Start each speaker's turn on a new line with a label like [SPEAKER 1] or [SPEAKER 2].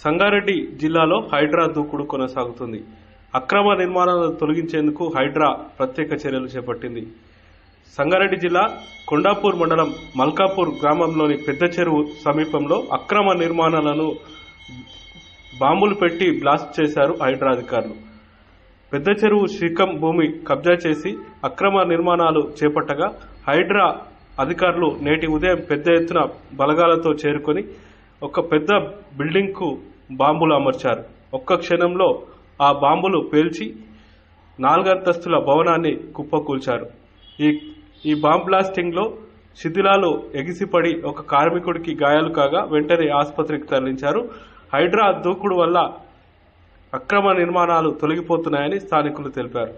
[SPEAKER 1] సంగారెడ్డి జిల్లాలో హైడ్రా దూకుడు కొనసాగుతుంది. అక్రమ నిర్మాణాలను తొలగించేందుకు హైడ్రా ప్రత్యేక చర్యలు చేపట్టింది. సంగారెడ్డి జిల్లా కొండాపూర్ మండలం మల్కాపూర్ గ్రామంలోని పెద్ద చెరువు సమీపంలో అక్రమ నిర్మాణాలను బాంబులు పెట్టి బ్లాస్ట్ చేశారు హైడ్రా అధికారులు. పెద్ద చెరువు శిఖం భూమి కబ్జా చేసి అక్రమ నిర్మాణాలు చేపట్టగా హైడ్రా అధికారులు నేటి ఉదయం పెద్ద ఎత్తున బలగాలతో చేరుకొని ఒక పెద్ద బిల్డింగ్ కు బాంబులు అమర్చారు. ఒక్క క్షణంలో ఆ బాంబులు పేల్చి 4 అంతస్తుల భవనాన్ని కుప్పకూల్చారు. ఈ బాంబ్ బ్లాస్టింగ్ లో శిథిలాలు ఎగిసిపడి ఒక కార్మికుడికి గాయాలు కాగా వెంటనే ఆసుపత్రికి తరలించారు. హైడ్రా దూకుడు వల్ల అక్రమ నిర్మాణాలు తొలగిపోతున్నాయని స్థానికులు తెలిపారు.